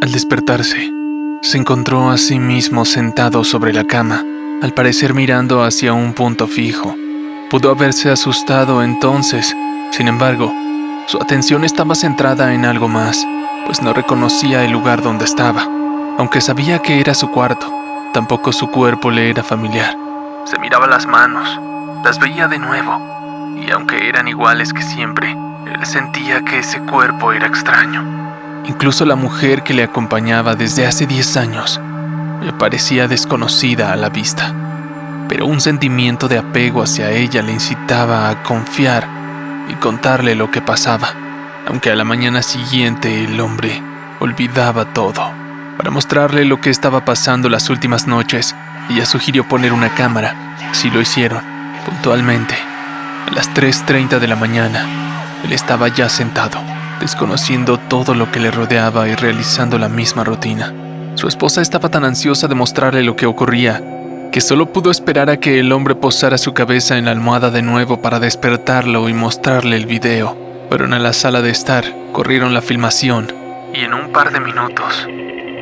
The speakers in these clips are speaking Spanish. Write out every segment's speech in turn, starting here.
Al despertarse, se encontró a sí mismo sentado sobre la cama, al parecer mirando hacia un punto fijo. Pudo haberse asustado entonces, sin embargo, su atención estaba centrada en algo más, pues no reconocía el lugar donde estaba. Aunque sabía que era su cuarto, tampoco su cuerpo le era familiar. Se miraba las manos, las veía de nuevo, y aunque eran iguales que siempre, él sentía que ese cuerpo era extraño. Incluso la mujer que le acompañaba desde hace 10 años le parecía desconocida a la vista, pero un sentimiento de apego hacia ella le incitaba a confiar y contarle lo que pasaba, aunque a la mañana siguiente el hombre olvidaba todo. Para mostrarle lo que estaba pasando las últimas noches, ella sugirió poner una cámara. Así lo hicieron, puntualmente. A las 3:30 de la mañana, él estaba ya sentado, desconociendo todo lo que le rodeaba y realizando la misma rutina. Su esposa estaba tan ansiosa de mostrarle lo que ocurría, que solo pudo esperar a que el hombre posara su cabeza en la almohada de nuevo para despertarlo y mostrarle el video. Fueron a la sala de estar, corrieron la filmación, y en un par de minutos,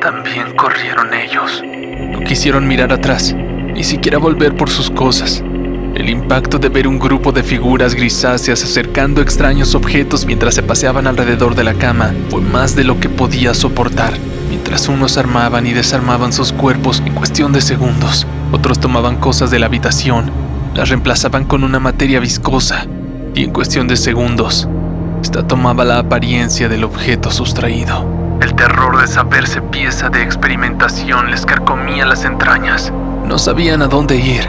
también corrieron ellos. No quisieron mirar atrás, ni siquiera volver por sus cosas. El impacto de ver un grupo de figuras grisáceas acercando extraños objetos mientras se paseaban alrededor de la cama fue más de lo que podía soportar. Mientras unos armaban y desarmaban sus cuerpos en cuestión de segundos, otros tomaban cosas de la habitación, las reemplazaban con una materia viscosa, y en cuestión de segundos, esta tomaba la apariencia del objeto sustraído. El terror de saberse pieza de experimentación les carcomía las entrañas. No sabían a dónde ir,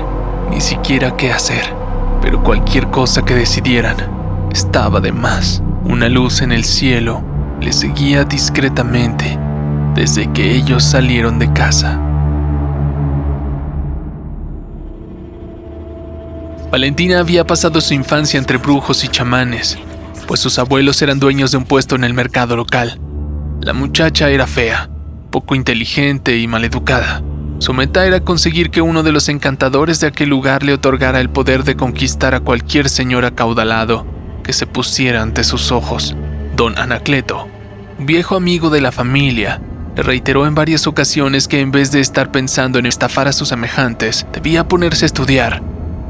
ni siquiera qué hacer, pero cualquier cosa que decidieran estaba de más. Una luz en el cielo les seguía discretamente desde que ellos salieron de casa. Valentina había pasado su infancia entre brujos y chamanes, pues sus abuelos eran dueños de un puesto en el mercado local. La muchacha era fea, poco inteligente y maleducada. Su meta era conseguir que uno de los encantadores de aquel lugar le otorgara el poder de conquistar a cualquier señor acaudalado que se pusiera ante sus ojos. Don Anacleto, un viejo amigo de la familia, le reiteró en varias ocasiones que en vez de estar pensando en estafar a sus semejantes, debía ponerse a estudiar,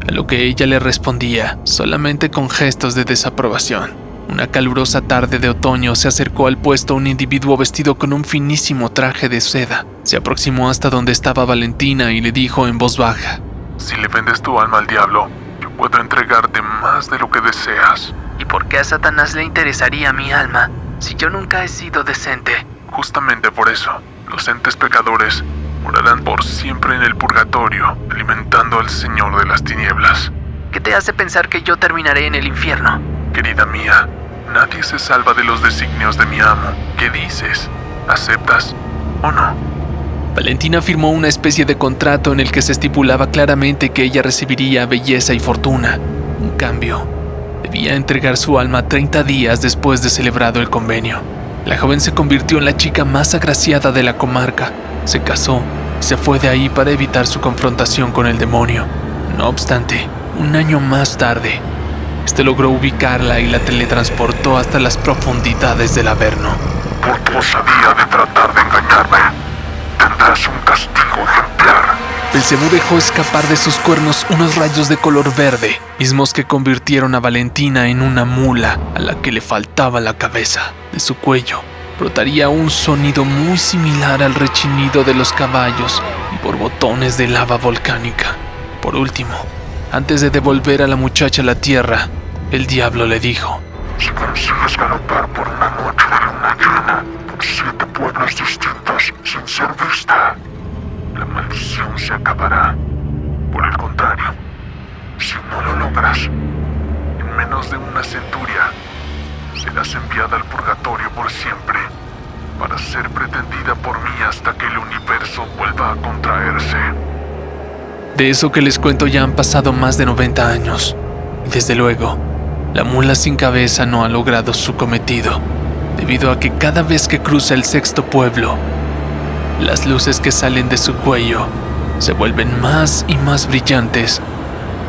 a lo que ella le respondía solamente con gestos de desaprobación. Una calurosa tarde de otoño se acercó al puesto un individuo vestido con un finísimo traje de seda. Se aproximó hasta donde estaba Valentina y le dijo en voz baja: Si le vendes tu alma al diablo, yo puedo entregarte más de lo que deseas. ¿Y por qué a Satanás le interesaría mi alma, si yo nunca he sido decente? Justamente por eso, los entes pecadores morarán por siempre en el purgatorio, alimentando al Señor de las Tinieblas. ¿Qué te hace pensar que yo terminaré en el infierno? Querida mía, nadie se salva de los designios de mi amo. ¿Qué dices? ¿Aceptas o no? Valentina firmó una especie de contrato en el que se estipulaba claramente que ella recibiría belleza y fortuna. Un cambio. Debía entregar su alma 30 días después de celebrado el convenio. La joven se convirtió en la chica más agraciada de la comarca. Se casó y se fue de ahí para evitar su confrontación con el demonio. No obstante, un año más tarde, este logró ubicarla y la teletransportó hasta las profundidades del Averno. Por tu osadía de tratar de engañarme, tendrás un castigo ejemplar. Belcebú dejó escapar de sus cuernos unos rayos de color verde, mismos que convirtieron a Valentina en una mula a la que le faltaba la cabeza. De su cuello brotaría un sonido muy similar al rechinido de los caballos y borbotones de lava volcánica. Por último, antes de devolver a la muchacha a la tierra, el diablo le dijo: Si consigues galopar por una noche de luna llena por 7 pueblos distintos sin ser vista, la maldición se acabará. Por el contrario, si no lo logras, en menos de una centuria, serás enviada al purgatorio por siempre, para ser pretendida por mí hasta que el universo vuelva a contraerse. De eso que les cuento ya han pasado más de 90 años, y desde luego, la mula sin cabeza no ha logrado su cometido, debido a que cada vez que cruza el 6.º pueblo, las luces que salen de su cuello se vuelven más y más brillantes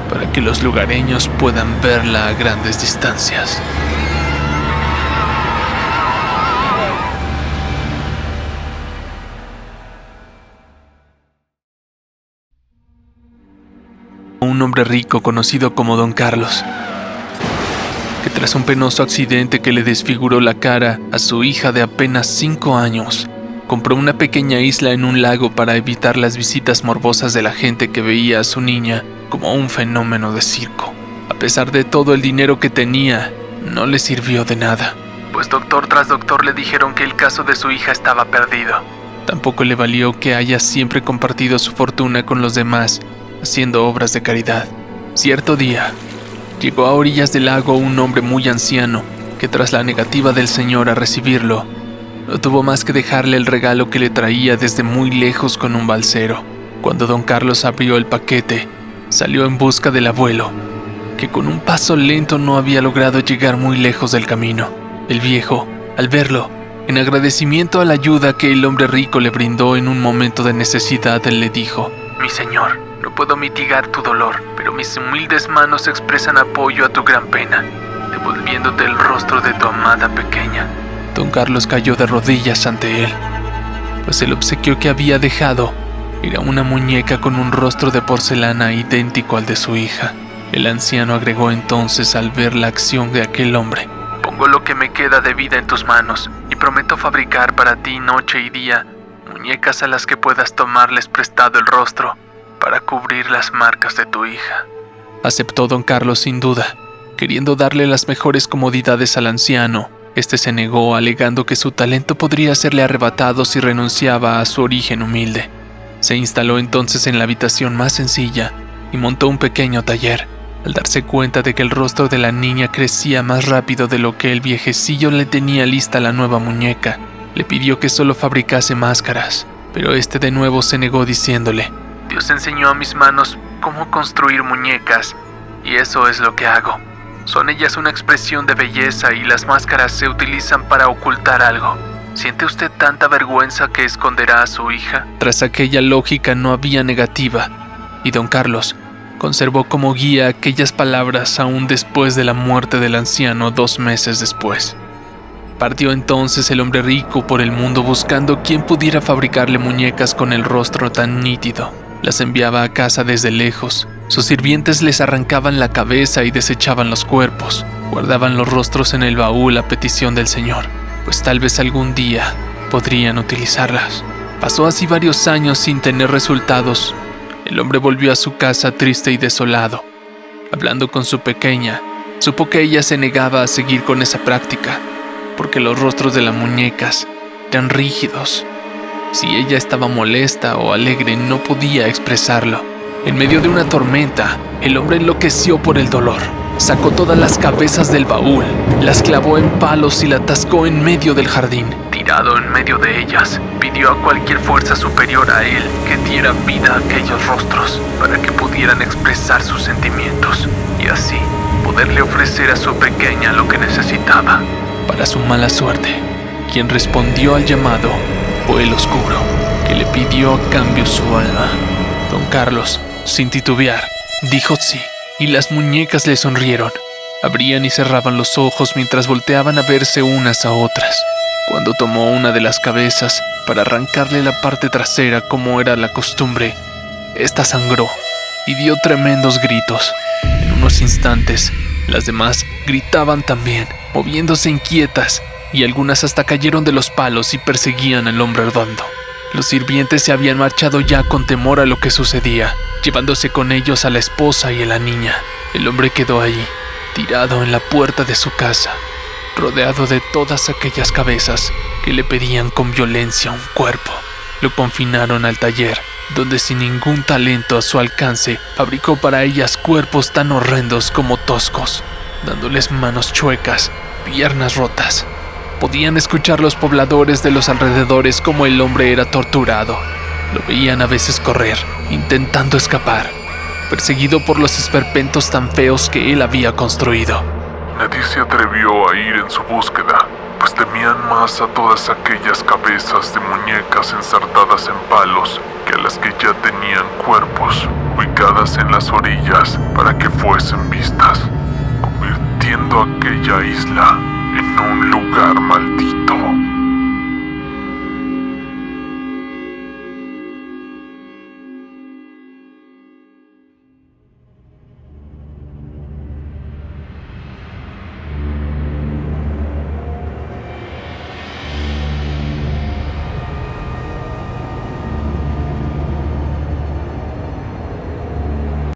para que los lugareños puedan verla a grandes distancias. hombre rico conocido como Don Carlos, que tras un penoso accidente que le desfiguró la cara a su hija de apenas 5 años, compró una pequeña isla en un lago para evitar las visitas morbosas de la gente que veía a su niña como un fenómeno de circo. A pesar de todo el dinero que tenía, no le sirvió de nada, pues doctor tras doctor le dijeron que el caso de su hija estaba perdido. Tampoco le valió que haya siempre compartido su fortuna con los demás, haciendo obras de caridad. Cierto día, llegó a orillas del lago un hombre muy anciano, que tras la negativa del señor a recibirlo, no tuvo más que dejarle el regalo que le traía desde muy lejos con un balsero. Cuando Don Carlos abrió el paquete, salió en busca del abuelo, que con un paso lento no había logrado llegar muy lejos del camino. El viejo, al verlo, en agradecimiento a la ayuda que el hombre rico le brindó en un momento de necesidad, él le dijo: «Mi señor, no puedo mitigar tu dolor, pero mis humildes manos expresan apoyo a tu gran pena, devolviéndote el rostro de tu amada pequeña». Don Carlos cayó de rodillas ante él, pues el obsequio que había dejado era una muñeca con un rostro de porcelana idéntico al de su hija. El anciano agregó entonces al ver la acción de aquel hombre: «Pongo lo que me queda de vida en tus manos y prometo fabricar para ti noche y día muñecas a las que puedas tomarles prestado el rostro para cubrir las marcas de tu hija». Aceptó Don Carlos sin duda, queriendo darle las mejores comodidades al anciano. Este se negó, alegando que su talento podría serle arrebatado si renunciaba a su origen humilde. Se instaló entonces en la habitación más sencilla y montó un pequeño taller. Al darse cuenta de que el rostro de la niña crecía más rápido de lo que el viejecillo le tenía lista la nueva muñeca, le pidió que solo fabricase máscaras, pero este de nuevo se negó diciéndole: «Dios enseñó a mis manos cómo construir muñecas y eso es lo que hago. Son ellas una expresión de belleza y las máscaras se utilizan para ocultar algo. ¿Siente usted tanta vergüenza que esconderá a su hija?». Tras aquella lógica no había negativa, y Don Carlos conservó como guía aquellas palabras aún después de la muerte del anciano 2 meses después. Partió entonces el hombre rico por el mundo buscando quien pudiera fabricarle muñecas con el rostro tan nítido. Las enviaba a casa desde lejos. Sus sirvientes les arrancaban la cabeza y desechaban los cuerpos. Guardaban los rostros en el baúl a petición del señor, pues tal vez algún día podrían utilizarlas. Pasó así varios años sin tener resultados. El hombre volvió a su casa triste y desolado. Hablando con su pequeña, supo que ella se negaba a seguir con esa práctica, porque los rostros de las muñecas eran rígidos. Si ella estaba molesta o alegre, no podía expresarlo. En medio de una tormenta, el hombre enloqueció por el dolor. Sacó todas las cabezas del baúl, las clavó en palos y la atascó en medio del jardín. Tirado en medio de ellas, pidió a cualquier fuerza superior a él que diera vida a aquellos rostros para que pudieran expresar sus sentimientos y así poderle ofrecer a su pequeña lo que necesitaba. Para su mala suerte, quien respondió al llamado fue el oscuro, que le pidió a cambio su alma. Don Carlos, sin titubear, dijo sí, y las muñecas le sonrieron. Abrían y cerraban los ojos mientras volteaban a verse unas a otras. Cuando tomó una de las cabezas para arrancarle la parte trasera como era la costumbre, esta sangró y dio tremendos gritos. En unos instantes, las demás gritaban también, moviéndose inquietas, y algunas hasta cayeron de los palos y perseguían al hombre redondo. Los sirvientes se habían marchado ya con temor a lo que sucedía, llevándose con ellos a la esposa y a la niña. El hombre quedó allí, tirado en la puerta de su casa, rodeado de todas aquellas cabezas que le pedían con violencia un cuerpo. Lo confinaron al taller, donde sin ningún talento a su alcance, fabricó para ellas cuerpos tan horrendos como toscos, dándoles manos chuecas, piernas rotas. Podían escuchar los pobladores de los alrededores cómo el hombre era torturado. Lo veían a veces correr, intentando escapar, perseguido por los esperpentos tan feos que él había construido. Nadie se atrevió a ir en su búsqueda, pues temían más a todas aquellas cabezas de muñecas ensartadas en palos que a las que ya tenían cuerpos ubicadas en las orillas para que fuesen vistas, convirtiendo aquella isla en un lugar maldito.